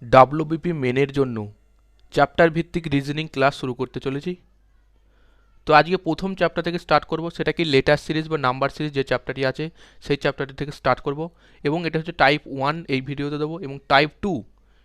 WBP মেনের জন্য chapter ভিত্তিক reasoning class শুরু করতে চলেছি। তো আজকে প্রথম চ্যাপ্টার থেকে স্টার্ট করব, সেটা কি লেটার সিরিজ বা নাম্বার সিরিজ যে চ্যাপ্টারটি আছে সেই চ্যাপ্টারটি থেকে স্টার্ট করব। এবং এটা হচ্ছে টাইপ 1 এই ভিডিওতে দেবো, এবং টাইপ 2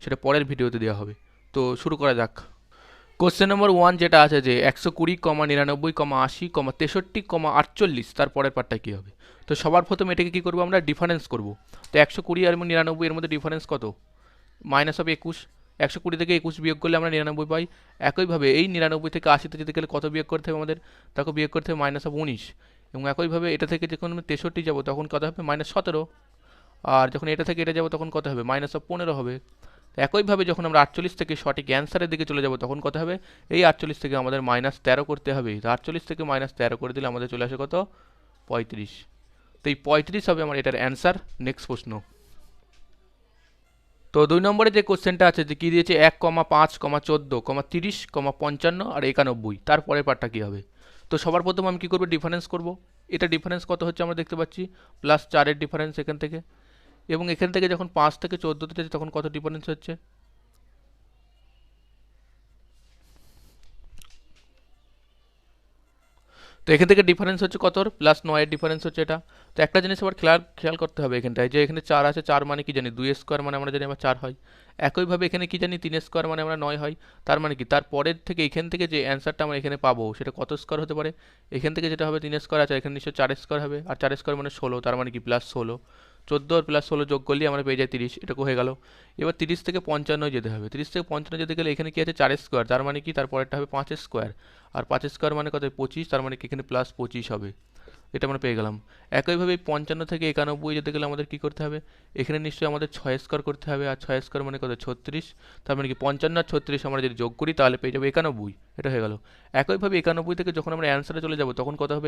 সেটা পরের ভিডিওতে দেওয়া হবে। তো শুরু করা যাক। কোশ্চেন নম্বর 1 যেটা আছে যে 120,99,80,63,48 তার পরের পার্টটা কী হবে। তো সবার প্রথমে এটাকে কী করবো, আমরা ডিফারেন্স করব। তো 120 আর 99 এর মধ্যে ডিফারেন্স কত? মাইনাস হবে 21। 120 থেকে 21 বিয়োগ করলে আমরা 99 পাই। একইভাবে এই 99 থেকে 80-তে যেতে গেলে কত বিয়োগ করতে হবে আমাদের? তাকে বিয়োগ করতে হবে মাইনাস হবে 19। এবং একইভাবে এটা থেকে যখন আমি 63 যাবো তখন কত হবে? মাইনাস 17। আর যখন এটা থেকে এটা যাবো তখন কত হবে? মাইনাস 15 হবে। একইভাবে যখন আমরা 48 থেকে সঠিক অ্যান্সারের দিকে চলে যাব তখন কত হবে? এই 48 থেকে আমাদের মাইনাস 13 করতে হবে। তো 48 থেকে মাইনাস 13 করে দিলে আমাদের চলে আসে কত? 35। তো এই 35 হবে আমার এটার অ্যান্সার। নেক্সট প্রশ্ন। তো 2 নম্বরে যে কোশ্চেনটা আছে যে কী দিয়েছে 1,5,14,30,55 আর 91, তারপরের পার্টটা কী হবে? তো সবার প্রথম আমি কী করবো? ডিফারেন্স করব। এটা ডিফারেন্স কত হচ্ছে আমরা দেখতে পাচ্ছি, +4-এর ডিফারেন্স এখান থেকে। এবং এখান থেকে যখন 5 থেকে 14-তে যাচ্ছে তখন কত ডিফারেন্স হচ্ছে? তো এখান থেকে ডিফারেন্স হচ্ছে কত? +9-এর ডিফারেন্স হচ্ছে এটা। তো একটা জিনিস আবার খেয়াল করতে হবে এখানটায়, যে এখানে 4 আছে, 4 মানে কি জানি 2 স্কোয়ার, মানে আমরা জানি আবার 4 হয়। একইভাবে এখানে কি জানি 3 স্কোয়ার, মানে আমরা 9 হয়। তার মানে কি তারপরের থেকে এখান থেকে যে অ্যান্সারটা আমরা এখানে পাবো সেটা কত স্কোয়ার হতে পারে? এখান থেকে যেটা হবে 3 স্কোয়ার আছে, এখানে নিশ্চয় 4 স্কোয়ার হবে, আর 4 স্কোয়ার মানে 16, তার মানে কি +16। 14 আর +16 যোগ করলেই আমরা পেয়ে যাই 30, এটাকে হয়ে গেল। এবার 30 থেকে 55 যেতে হবে। 30 থেকে 55 যেতে গেলে এখানে কি আছে? 4 স্কোয়ার, তার মানে কি তারপরেরটা হবে 5 স্কোয়ার। আর 5 স্কোয়ার মানে কত? 25, তার মানে কি এখানে +25 হবে। এটা আমরা পেয়ে গেলাম। একইভাবে 55 থেকে 91 যেতে গেলে আমাদের কী করতে হবে? এখানে নিশ্চয়ই আমাদের 6 স্কোয়ার করতে হবে, আর 6 স্কোয়ার মানে কত? 36। তার মানে কি 55 আর 36 আমরা যদি যোগ করি তাহলে পেয়ে যাবো 91। এটা হয়ে গেল। একইভাবে 91 থেকে যখন আমরা অ্যান্সারে চলে যাব তখন কত হবে?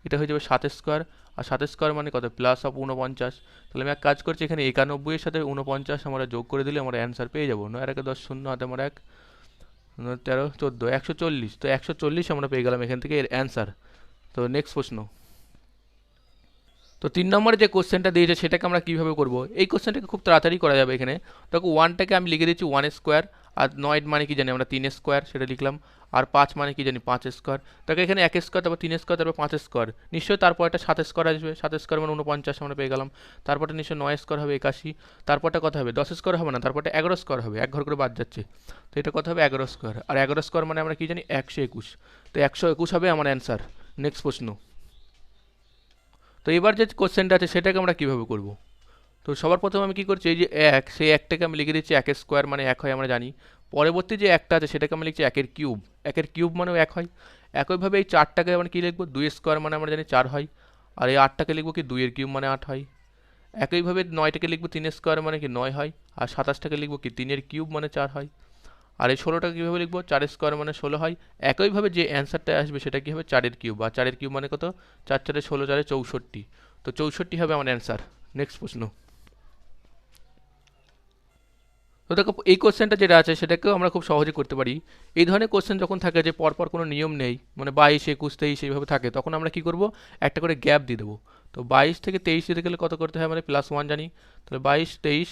এটা হয়ে যাবে 7 স্কোয়ার। আর 7 স্কোয়ার মানে কত? +49। তাহলে আমি এক কাজ করছি, এখানে 91 এর সাথে 49 আমরা যোগ করে দিলে আমরা অ্যান্সার পেয়ে যাবো। 9 আর 1 10, 0 হাতে আমার 1, 13, 14, 140। তো 140 আমরা পেয়ে গেলাম এখান থেকে এর অ্যান্সার। তো নেক্সট প্রশ্ন। তো 3 নম্বরে যে কোশ্চেনটা দিয়েছে সেটাকে আমরা কীভাবে করব? এই কোশ্চেনটাকে খুব তাড়াতাড়ি করা যাবে এখানে। দেখো 1টাকে আমি লিখে দিচ্ছি 1 স্কোয়ার, আর 9 মানে কি জানি আমরা 3 স্কোয়ার, সেটা লিখলাম। আর 5 মানে কি জানি 5 স্কোয়ার। তাকে এখানে 1 স্কোয়ার, তারপর 3 স্কোয়ার, তারপর 5 স্কোয়ার। নিশ্চয়ই তারপর একটা 7 স্কোয়ার আসবে। 7 স্কোয়ার মানে 49 আমরা পেয়ে গেলাম। তারপরটা নিশ্চয়ই 9 স্কোয়ার হবে 81। তারপরটা কত হবে? 10 স্কোয়ার হবে না, তারপরটা 11 স্কোয়ার হবে, এক ঘর করে বাদ যাচ্ছে। তো এটা কত হবে? 11 স্কোয়ার। আর 11 স্কোয়ার মানে আমরা কি জানি? 121। তো 121 হবে আমার অ্যান্সার। নেক্সট প্রশ্ন। তো এবার যে কোশ্চেনটা আছে সেটাকে আমরা কীভাবে করব? তো সবার প্রথমে আমি কী করছি, এই যে 1, সেই 1টাকে আমি লিখে দিচ্ছি 1 স্কোয়ার মানে 1 হয় আমরা জানি। পরবর্তী যে 1টা আছে সেটাকে আমি লিখছি 1-এর কিউব। 1-এর কিউব মানেও 1 হয়। একইভাবে এই 4টাকে আমরা কী লিখবো? 2 স্কোয়ার মানে আমরা জানি 4 হয়। আর এই 8টাকে লিখবো কি? 2-এর কিউব মানে 8 হয়। একইভাবে 9টাকে লিখবো 3 স্কোয়ার মানে কি 9 হয়। আর 27টাকে লিখবো কি? 3-এর কিউব মানে 4 হয়। আর এই 16টাকে কীভাবে লিখবো? 4 স্কোয়ার মানে 16 হয়। একইভাবে যে অ্যান্সারটা আসবে সেটা কী হবে? 4-এর কিউব। আর 4-এর কিউব মানে কত? 4 4-এ 16, 4-এ 64। তো 64 হবে আমার অ্যান্সার। নেক্সট প্রশ্ন। তো দেখো এই কোশ্চেনটা যেটা আছে সেটাকেও আমরা খুব সহজে করতে পারি। এই ধরনের কোশ্চেন যখন থাকে যে পরপর কোনো নিয়ম নেই, মানে 22, 21, 23 এইভাবে থাকে, তখন আমরা কি করব? একটা করে গ্যাপ দিয়ে দেবো। তো 22 থেকে 23 যেতে গেলে কত করতে হয়? মানে +1 জানি। তাহলে 22, 23,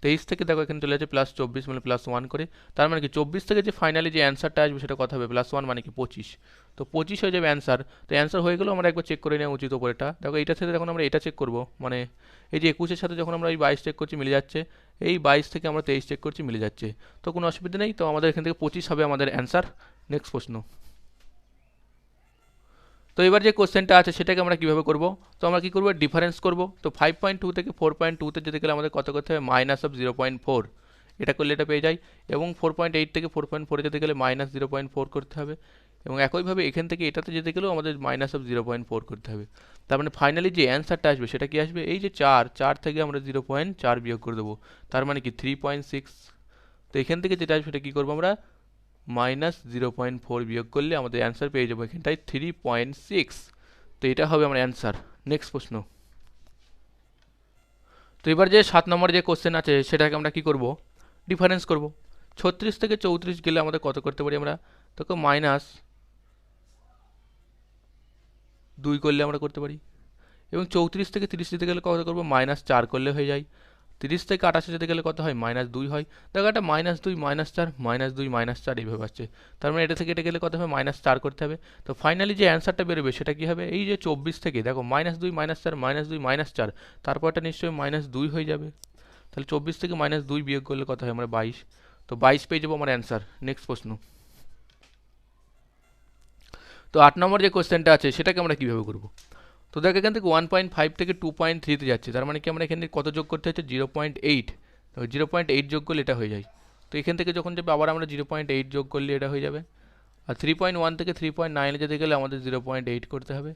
23 থেকে দেখো এখানে চলে যাচ্ছে +24 মানে +1 করে। তার মানে কি 24 থেকে যে ফাইনালি যে অ্যান্সারটা আসবে সেটা কত হবে? +1 মানে কি 25। তো 25 হয়ে যাবে অ্যান্সার। তো অ্যান্সার হয়ে গেলেও আমরা একবার চেক করে নেওয়া উচিত ওপরেটা। দেখো এইটা থেকে যখন আমরা এটা চেক করব, মানে এই যে 21-এর সাথে যখন আমরা এই 22 চেক করছি মিলে যাচ্ছে, এই 22 থেকে আমরা 23 চেক করছি মিলে যাচ্ছে। তো কোনো অসুবিধা নেই। তো আমাদের এখান থেকে 25 হবে আমাদের অ্যান্সার। নেক্সট প্রশ্ন। তো এবার যে কোশ্চেনটা আছে সেটাকে আমরা কীভাবে করব? তো আমরা কী করবো? ডিফারেন্স করব। তো 5.2 থেকে 4.2-তে যেতে গেলে আমাদের কত করতে হবে? -0.4। এটা করলে এটা পেয়ে যাই। এবং 4.8 থেকে 4.4-এ যেতে গেলে -0.4 করতে হবে। এবং একইভাবে এখান থেকে এটাতে যেতে গেলেও আমাদের -0.4 করতে হবে। তার মানে ফাইনালি যে অ্যান্সারটা আসবে সেটা কি আসবে? এই যে 4 থেকে আমরা 0.4 বিয়োগ করে দেবো। তার মানে কি 3.6। তো এখান থেকে যেটা আসবে সেটা কী করবো আমরা? -0.4 বিয়োগ করলে আমাদের অ্যান্সার পেয়ে যাবো এখানটায় 3.6। তো এটা হবে আমার অ্যান্সার। নেক্সট প্রশ্ন। তো এবার যে 7 নম্বর যে কোশ্চেন আছে সেটাকে আমরা কি করব? ডিফারেন্স করব। 36 থেকে 34 গেলে আমাদের কত করতে পারি আমরা? দেখো -2 করলে আমরা করতে পারি। এবং 34 থেকে 30 যেতে গেলে কত করবো? -4 করলে হয়ে যায়। 30 থেকে 28 যেতে গেলে কত হয় -2 হয়। দেখো একটা -2 -4 -2 -4 এইভাবে আসছে। তার মানে এটা থেকে এটা গেলে কত হবে -4 করতে হবে। তো ফাইনালি যে অ্যান্সারটা বেরোবে সেটা কি হবে এই যে 24 থেকে দেখো -2 -4 -2 -4 তারপরটা নিশ্চয়ই -2 হয়ে যাবে। তাহলে 24 থেকে -2 বিয়োগ করলে কত হয় আমরা 22। তো 22 পেয়ে যাবো আমার অ্যান্সার। নেক্সট প্রশ্ন। তো 8 নম্বর যে কোশ্চেনটা আছে সেটাকে আমরা কীভাবে করবো। তো দেখ এখান থেকে 1.5 থেকে 2.3 তে যাচ্ছে, তার মানে কি আমরা এখানে কত যোগ করতে হচ্ছে 0.8। তো 0.8 যোগ করলে এটা হয়ে যায়। তো এখান থেকে যখন যাবে আবার আমরা 0.8 যোগ করলে এটা হয়ে যাবে। আর 3.1 থেকে 3.9 যেতে গেলে আমাদের 0.8 করতে হবে।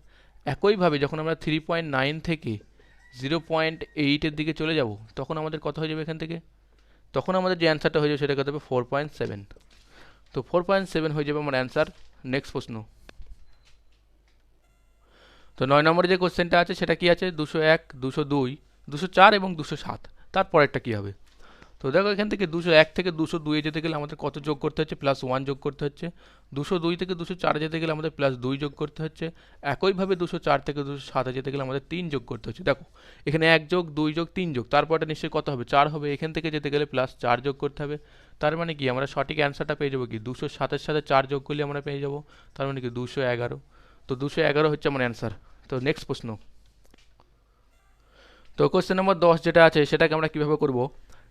একইভাবে যখন আমরা 3.9 থেকে 0.8-এর দিকে চলে যাব তখন আমাদের কত হয়ে যাবে এখান থেকে, তখন আমাদের যে অ্যান্সারটা হয়ে যাবে সেটা কত হবে 4.7। তো 4.7 হয়ে যাবে আমার অ্যান্সার। নেক্সট প্রশ্ন। তো 9 নম্বরে যে কোশ্চেনটা আছে সেটা কি আছে 201 202 204 এবং 207, তারপরেরটা কী হবে। তো দেখো এখান থেকে 201 থেকে 202 যেতে গেলে আমাদের কত যোগ করতে হচ্ছে +1 যোগ করতে হচ্ছে। 202 থেকে 204 যেতে গেলে আমাদের +2 যোগ করতে হচ্ছে। একইভাবে 204 থেকে 207 যেতে গেলে আমাদের 3 যোগ করতে হচ্ছে। দেখো এখানে 1 যোগ 2 যোগ 3 যোগ তারপরটা নিশ্চয়ই কত হবে 4 হবে। এখান থেকে যেতে গেলে +4 যোগ করতে হবে। তার মানে কি আমরা সঠিক অ্যান্সারটা পেয়ে যাবো কি 207-এর সাথে 4 যোগ করলে আমরা পেয়ে যাবো, তার মানে কি 211। তো 211 হচ্ছে আমার অ্যান্সার। তো নেক্সট প্রশ্ন। তো কোশ্চেন নম্বর 10 যেটা আছে সেটাকে আমরা কীভাবে করব।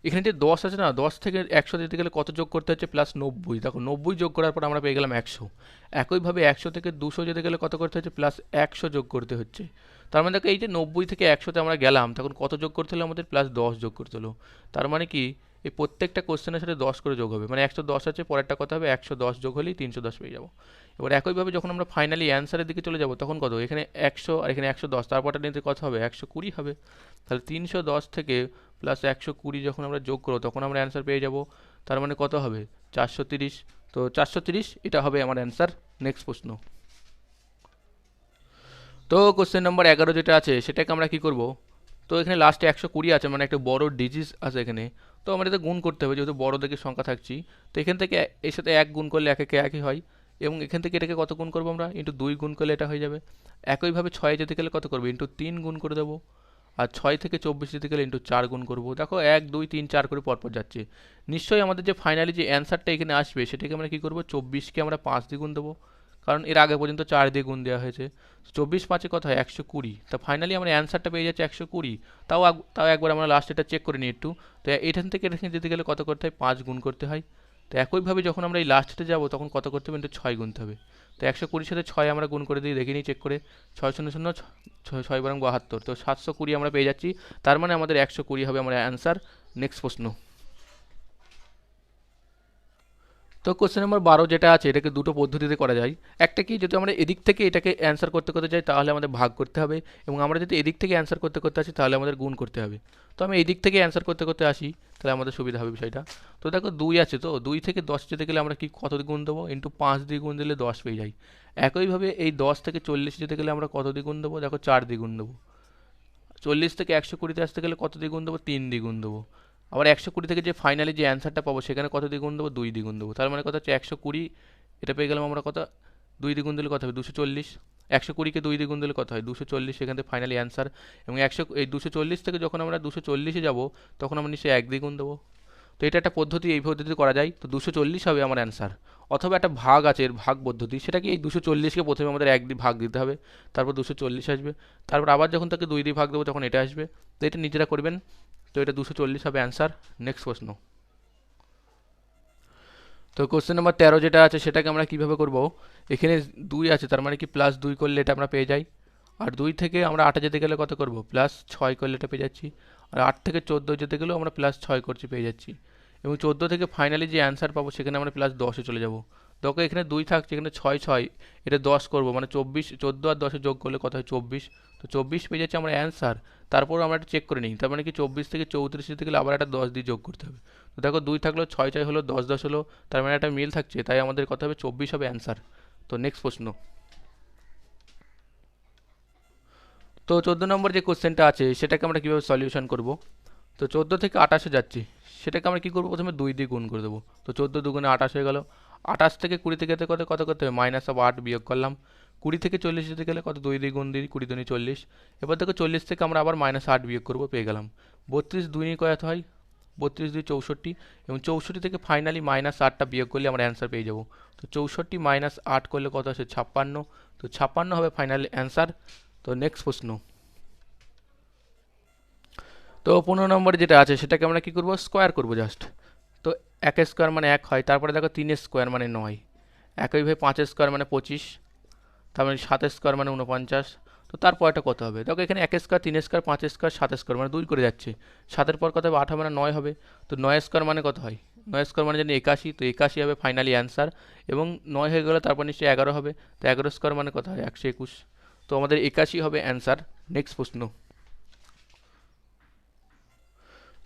এখানে যে 10 আছে না 10 থেকে 100 যেতে গেলে কত যোগ করতে হচ্ছে +90। দেখো 90 যোগ করার পর আমরা পেয়ে গেলাম 100। একইভাবে 100 থেকে 200 যেতে গেলে কত করতে হচ্ছে +100 যোগ করতে হচ্ছে। তার মানে দেখো এই যে 90 থেকে 100-তে আমরা গেলাম তখন কত যোগ করতে হলো আমাদের +10 যোগ করতে হলো। তার মানে কি এই প্রত্যেকটা কোশ্চেনের সাথে 10 করে যোগ হবে, মানে 110 আছে পরেরটা কত হবে 110 যোগ হলেই 310 পেয়ে যাবো। এবার একইভাবে যখন আমরা ফাইনালি অ্যান্সারের দিকে চলে যাব তখন কত এখানে 100 আর এখানে 110 তারপরটা নিতে কত হবে 120 হবে। তাহলে 310 থেকে +120 যখন আমরা যোগ করবো তখন আমরা অ্যান্সার পেয়ে যাব। তার মানে কত হবে 430। তো 430 এটা হবে আমার অ্যান্সার। নেক্সট প্রশ্ন। তো কোশ্চেন নম্বর 11 যেটা আছে সেটাকে আমরা কি করব। তো এখানে লাস্টে 120 আছে, মানে একটা বড় ডিজিট আছে এখানে। তো আমাদের এটা গুণ করতে হবে যেহেতু বড় দিকের সংখ্যা থাকছি। তো এখান থেকে এর সাথে 1 গুণ করলে 1 একে 1ই হয়, এবং এখান থেকে এটাকে কত গুণ করবো আমরা *2 গুণ করলে এটা হয়ে যাবে। একইভাবে 6 যেতে গেলে কত করবো *3 গুণ করে দেবো। আর 6 থেকে 24 যেতে গেলে *4 গুণ করবো। দেখো 1 2 3 4 করে পরপর যাচ্ছে। নিশ্চয়ই আমাদের যে ফাইনালি যে অ্যান্সারটা এখানে আসবে সেটাকে আমরা কী করবো 24-কে আমরা 5 দিয়ে গুণ দেবো, কারণ এর আগে পর্যন্ত 4 দিয়ে গুণ দেওয়া হয়েছে। 24 5 কত হয় 120। তা ফাইনালি আমরা অ্যান্সারটা পেয়ে যাচ্ছি 120। তাও একবার আমরা লাস্ট এটা চেক করে নিই একটু। তো এখান থেকে এখানে যেতে গেলে কত করতে হয় 5 গুণ করতে হয়। তো একইভাবে যখন আমরা এই লাস্টে যাবো তখন কত করতে হবে 6 গুনতে হবে। তো 120 সাথে 6 আমরা গুণ করে দিই, দেখে নিই চেক করে। 6 শূন্য শূন্য 6 বরং 72, তো 720 আমরা পেয়ে যাচ্ছি। তার মানে আমাদের 120 হবে আমার অ্যান্সার। নেক্সট প্রশ্ন। তো কোশ্চেন নম্বর 12 যেটা আছে এটাকে দুটো পদ্ধতিতে করা যায়। একটা কি যদি আমরা এদিক থেকে এটাকে অ্যান্সার করতে করতে যাই তাহলে আমাদের ভাগ করতে হবে, এবং আমরা যদি এদিক থেকে অ্যান্সার করতে করতে আসি তাহলে আমাদের গুণ করতে হবে। তো আমি এদিক থেকে অ্যান্সার করতে করতে আসি, তাহলে আমাদের সুবিধা হবে বিষয়টা। তো দেখো 2 আছে, তো 2 থেকে 10 যেতে গেলে আমরা কি কত দিয়ে গুণ দেবো *5 দিয়ে গুণ দিলে 10 পেয়ে যাই। একইভাবে এই 10 থেকে 40 যেতে গেলে আমরা কত দিয়ে গুণ দেবো, দেখো 4 দিয়ে গুণ দেবো। 40 থেকে 120-তে আসতে গেলে কত দিয়ে গুণ দেবো 3 দিয়ে গুণ দেবো। আবার 120 থেকে যে ফাইনালি যে অ্যান্সারটা পাবো সেখানে কত দিয়ে গুণ দেবো 2 দিয়ে গুণ দেবো। তার মানে কত হচ্ছে 120, এটা পেয়ে গেলাম আমরা কত 2 দিয়ে গুণ দিলে কত হবে 240। 120-কে 2 দিয়ে গুণ দিলে কত হয় 240, সেখান থেকে ফাইনালি অ্যান্সার। এবং এই 240 থেকে যখন আমরা 240-এ যাবো তখন আমরা নিশ্চয়ই 1 দিয়ে গুণ দেবো। তো এটা একটা পদ্ধতি, এই পদ্ধতিতে করা যায়। তো 240 হবে আমার অ্যান্সার। অথবা একটা ভাগ আছে, এর ভাগ পদ্ধতি, সেটা কি এই 240-কে প্রথমে আমাদের 1 দিয়ে ভাগ দিতে হবে, তারপর 240 আসবে, তারপর আবার যখন তাকে 2 দিয়ে ভাগ দেবো তখন এটা আসবে। তো এটা নিজেরা করবেন। তো এটা 240 হবে অ্যান্সার। নেক্সট প্রশ্ন। তো কোশ্চেন নাম্বার 13 যেটা আছে সেটাকে আমরা কীভাবে করব। এখানে 2 আছে, তার মানে কি +2 করলে এটা আমরা পেয়ে যাই। আর 2 থেকে আমরা 8 যেতে গেলে কত করব +6 করলে এটা পেয়ে যাচ্ছি। আর 8 থেকে 14 যেতে গেলেও আমরা +6 করছি পেয়ে যাচ্ছি। এবং 14 থেকে ফাইনালি যে অ্যান্সার পাবো সেখানে আমরা +10-এ চলে যাব। দেখো এখানে 2 থাকছে, এখানে 6 6, এটা 10 করব, মানে 24, 14 আর 10 যোগ করলে কত হয় 24। তো 24 পেয়ে যাচ্ছে আমরা অ্যান্সার। তারপর আমরা একটা চেক করে নিই, তার মানে কি 24 থেকে 34 যেতে গেলে আবার একটা 10 দিয়ে যোগ করতে হবে। তো দেখো 2 থাকলো, 6 6 হলো, 10 10 হলো, তার মানে একটা মিল থাকছে, তাই আমাদের কত হবে 24 হবে অ্যান্সার। তো নেক্সট প্রশ্ন। তো 14 নম্বর যে কোশ্চেনটা আছে সেটাকে আমরা কীভাবে সলিউশন করব। তো 14 থেকে 28-এ যাচ্ছি, সেটাকে আমরা কী করবো প্রথমে 2 দিয়ে গুণ করে দেবো। তো 14 2 গুণে 28 হয়ে গেল। 28 থেকে 20 থেকে কত কত করতে হবে -8 বিয়োগ করলাম। 20 থেকে 40 যেতে গেলে কত 2 দিয়ে গুণ দিই 20 দুনি 40। এবার দেখো 40 থেকে আমরা আবার -8 বিয়োগ করবো, পেয়ে গেলাম 32 দুই কত হয় 32 দুই 64 এবং 64 থেকে ফাইনালি -8টা বিয়োগ করলে আমরা অ্যান্সার পেয়ে যাব। তো 64 -8 করলে কত আসে 56। তো 56 হবে ফাইনাল অ্যান্সার। তো নেক্সট প্রশ্ন। তো 15 নম্বরে যেটা আছে সেটাকে আমরা কি করব স্কোয়ার করব জাস্ট। তো 1 স্কোয়ার মানে 1 হয়, তারপরে দেখো 3 স্কোয়ার মানে 9, একইভাবে 5 স্কোয়ার মানে 25, তারপরে 7 স্কোয়ার মানে 49। তো তারপরটা কত হবে দেখো এখানে 1 স্কোয়ার 3 স্কোয়ার 5 স্কোয়ার 7 স্কোয়ার মানে 2 করে যাচ্ছে, 7-এর পর কত হবে 8 হবে না 9 হবে। তো 9 স্কোয়ার মানে কত হয় 9 স্কোয়ার মানে জানি 81, তো 81 হবে ফাইনালি অ্যান্সার। এবং 9 হয়ে গেলে তারপর নিশ্চয়ই 11 হবে, তো 11 স্কোয়ার মানে কত হয় 121। তো আমাদের 81 হবে অ্যান্সার। নেক্সট প্রশ্ন।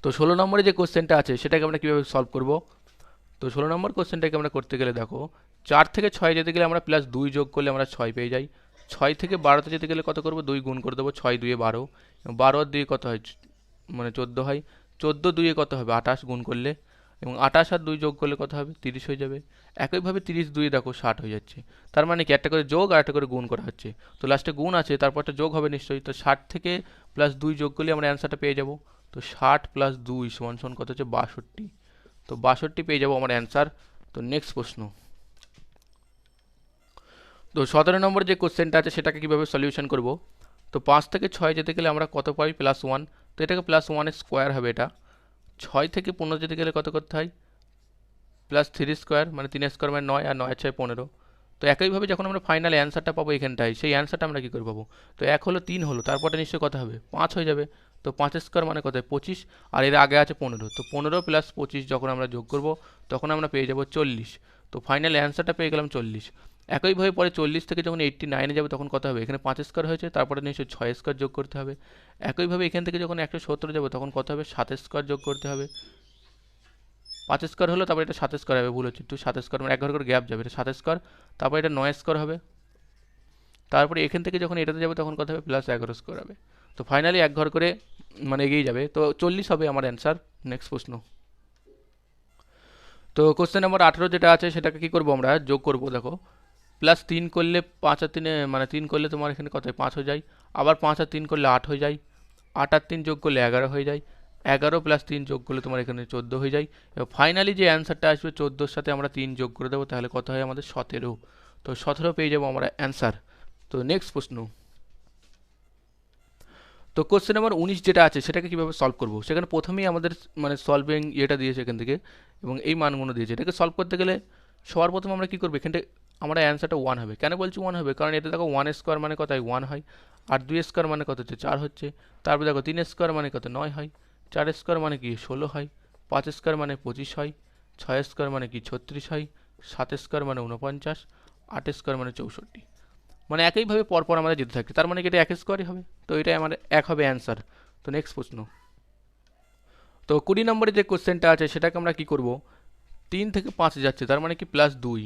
তো 16 নম্বরে যে কোশ্চেনটা আছে সেটাকে আমরা কীভাবে সলভ করব। তো 16 নম্বর কোশ্চেনটাকে আমরা করতে গেলে দেখো 4 থেকে 6 যেতে গেলে আমরা +2 যোগ করলে আমরা 6 পেয়ে যাই। 6 থেকে 12তে যেতে গেলে কত করবো 2 গুণ করে দেবো, 6 2 12, 12 আর 2 কত হয় মানে 14 হয়, 14 2 কত হবে 28 গুণ করলে, এবং 28 আর 2 যোগ করলে কত হবে 30 হয়ে যাবে। একইভাবে 30 2 দেখো 60 হয়ে যাচ্ছে, তার মানে কি একটা করে যোগ আর একটা করে গুণ করা হচ্ছে, তো লাস্টে গুণ আছে তারপর একটা যোগ হবে নিশ্চয়ই। তো 60 থেকে +2 যোগ করলে আমরা অ্যান্সারটা পেয়ে যাব। তো 60 + 2 সমান কত হচ্ছে 62। তো 62 পেয়ে যাবো আমার অ্যান্সার। তো নেক্সট প্রশ্ন। তো 17 নম্বর যে কোশ্চেনটা আছে সেটাকে কীভাবে সলিউশন করব। তো 5 থেকে 6 যেতে গেলে আমরা কত পাই +1, তো এটাকে +1 স্কোয়ার হবে এটা। 6 থেকে 15 যেতে গেলে কত করতে হয় +3 স্কোয়ার মানে 3 স্কোয়ার মানে 9 আর 9 আর 6 15। তো একইভাবে যখন আমরা ফাইনাল অ্যান্সারটা পাবো এখানটায়, সেই অ্যান্সারটা আমরা কী করে পাবো, তো 1 হলো 3 হলো তারপরটা নিশ্চয়ই কত হবে 5 হয়ে যাবে। তো 5 স্কোয়ার মানে কত 25, আর এর আগে আছে 15, তো 15 + 25 যখন আমরা যোগ করব তখন আমরা পেয়ে যাব 40। তো ফাইনাল অ্যান্সারটা পেয়ে গেলাম 40। একইভাবে পরে 40 থেকে যখন 89-এ যাবে তখন কত হবে, এখানে 5 স্কোয়ার হয়েছে তারপরে নিশ্চয়ই 6 স্কোয়ার যোগ করতে হবে। একইভাবে এখান থেকে যখন 170 যাবে তখন কত হবে 7 স্কোয়ার যোগ করতে হবে। 5 স্কোয়ার হলো তারপরে এটা 7 স্কোয়ার হবে, ভুল হচ্ছে একটু, 7 স্কোয়ার মানে 1 ঘর করে গ্যাপ যাবে, এটা 7 স্কোয়ার, তারপরে এটা 9 স্কোয়ার হবে, তারপরে এখান থেকে যখন এটাতে যাবে তখন কত হবে +11 স্কোয়ার হবে। তো ফাইনালি 1 ঘর করে মানে এগিয়ে যাবে, তো 40 হবে আমার অ্যান্সার। নেক্সট প্রশ্ন। তো কোশ্চেন নম্বর 18 যেটা আছে সেটাকে কি করব আমরা যোগ করব। দেখো +3 করলে 5 আর 3 মানে 3 করলে তোমার এখানে কত হয় 5 হয়ে যায়, আবার 5 আর 3 করলে 8 হয়ে যায়, 8 আর 3 যোগ করলে 11 হয়ে যায়, 11 + 3 যোগ করলে তোমার এখানে 14 হয়ে যায়। এবং ফাইনালি যে অ্যান্সারটা আসবে 14-র সাথে আমরা 3 যোগ করে দেবো, তাহলে কত হয় আমাদের 17। তো 17 পেয়ে যাবো আমরা অ্যান্সার। তো নেক্সট প্রশ্ন। তো কোশ্চেন নাম্বার 19 যেটা আছে সেটাকে কীভাবে সলভ করব, সেখানে প্রথমেই আমাদের মানে সলভিং ইয়েটা দিয়েছে এখান থেকে এবং এই মানগুলো দিয়েছে। এটাকে সলভ করতে গেলে সবার প্রথমে আমরা কী করবো, এখানটা আমরা অ্যান্সারটা 1 হবে। কেন বলছি 1 হবে, কারণ এটা দেখো 1 স্কোয়ার মানে কত হয় 1 হয়, আর 2 স্কোয়ার মানে কত হচ্ছে 4 হচ্ছে, তারপর দেখো 3 স্কোয়ার মানে কত 9 হয়, 4 স্কোয়ার মানে কি 16 হয়, 5 স্কোয়ার মানে 25 হয়, 6 স্কোয়ার মানে কি 36 হয়, 7 স্কোয়ার মানে 49, 8 স্কোয়ার মানে 64। মানে একইভাবে পরপর আমাদের যেতে থাকছে, তার মানে কি এটা 1 স্কোয়ারই হবে, তো এটাই আমাদের 1 হবে অ্যান্সার। তো নেক্সট প্রশ্ন। তো 20 নম্বরে যে কোশ্চেনটা আছে সেটাকে আমরা কি করব, 3 থেকে 5 যাচ্ছে তার মানে কি +2,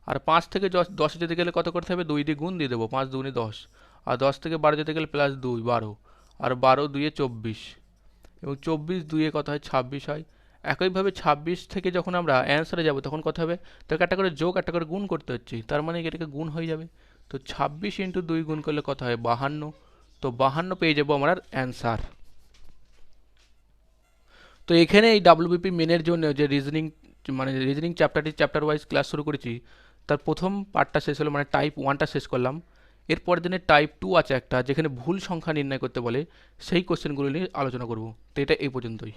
আর 5 থেকে 10 যেতে গেলে কত করতে হবে 2 দিয়ে গুণ দিয়ে দেবো, 5 2 10, আর 10 থেকে 12 যেতে গেলে +2 12, আর 12 2 24, এবং 24 2 কত হয় 26 হয়। একইভাবে 26 থেকে যখন আমরা অ্যান্সারে যাব তখন কত হবে, তাকে একটা করে যোগ একটা করে গুণ করতে হচ্ছে, তার মানে এটাকে গুণ হয়ে যাবে। তো 26 × 2 গুণ করলে কত হয় 52। তো 52 পেয়ে যাবো আমার অ্যান্সার। তো এখানে এই ডাব্লিউবিপি মেনের জন্য যে মানে রিজনিং চ্যাপ্টার ওয়াইজ ক্লাস শুরু করেছি, তার প্রথম পার্টটা শেষ হলো, মানে টাইপ 1টা শেষ করলাম। এরপরের দিনে টাইপ 2 আছে একটা, যেখানে ভুল সংখ্যা নির্ণয় করতে বলে, সেই কোশ্চেনগুলো নিয়ে আলোচনা করব। তো এটা এই পর্যন্তই।